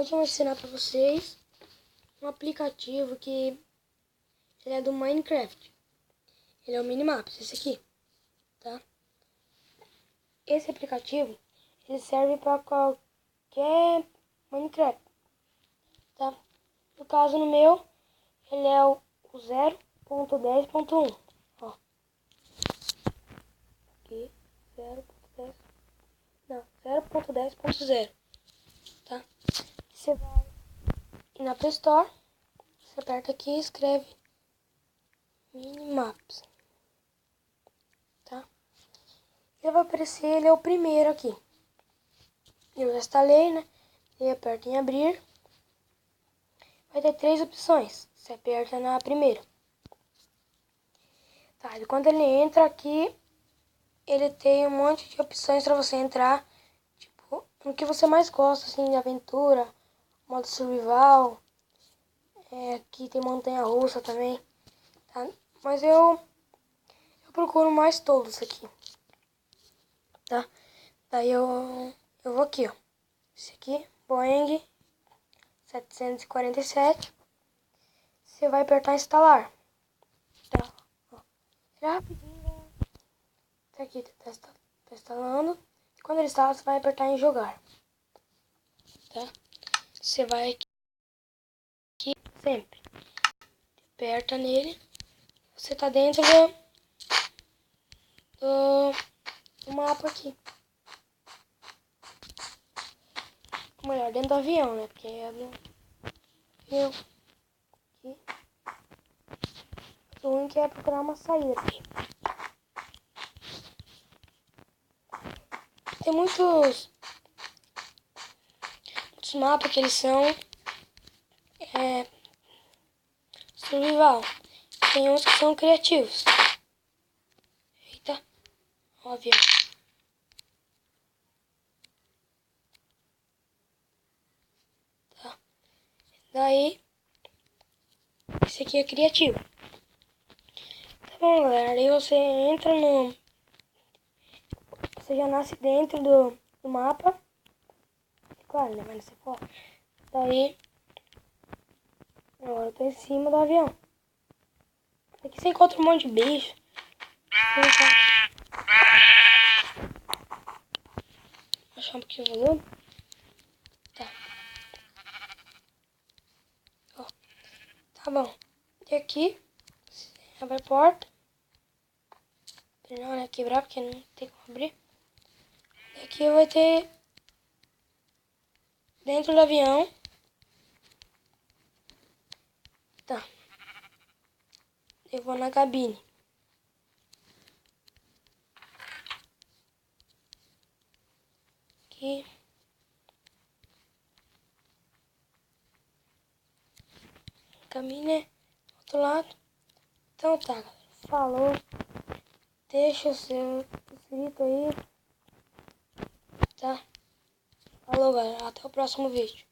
Hoje eu vou ensinar para vocês um aplicativo que ele é do Minecraft. Ele é o Minimaps, esse aqui, tá? Esse aplicativo, ele serve para qualquer Minecraft, tá? No caso, no meu, ele é o 0.10.1, ó. Aqui, 0.10, não, 0.10.0, tá? Você vai ir na Play Store, você aperta aqui e escreve Minimaps, tá? Ele vai aparecer, ele é o primeiro aqui. Eu já instalei, né? E aperta em abrir. Vai ter 3 opções. Você aperta na primeira. Tá, e quando ele entra aqui, ele tem um monte de opções para você entrar, tipo, no que você mais gosta, assim, de aventura, modo survival. Aqui tem montanha-russa também, tá? Mas eu procuro mais todos aqui, tá? Daí eu vou aqui, ó. Esse aqui, Boeing 747. Você vai apertar instalar. Tá, ó. Já rapidinho. Tá aqui, tá instalando. E quando ele instala, você vai apertar em jogar. Tá? Você vai aqui sempre. Aperta nele. Você tá dentro do mapa aqui. Ou melhor, dentro do avião, né? Porque é do avião. Aqui. O ruim que é procurar uma saída aqui. Tem muitos mapas que eles são survival. Tem uns que são criativos. Eita, ó o avião. Tá. Daí, esse aqui é criativo. Tá bom, galera. Aí você entra no... Você já nasce dentro do mapa. Claro, né? Vai nascer fora. Daí, agora eu tô em cima do avião. Aqui você encontra um monte de bicho. Vou achar um pouquinho o volume. Tá. Ó. Tá bom. E aqui, você abre a porta. Não, né? Quebrar, porque não tem como abrir. E aqui vai ter... Dentro do avião. Tá. Eu vou na cabine. Aqui. Cabine, do outro lado. Então tá, galera. Falou. Deixa o seu inscrito aí. Tá? Falou, galera. Até o próximo vídeo.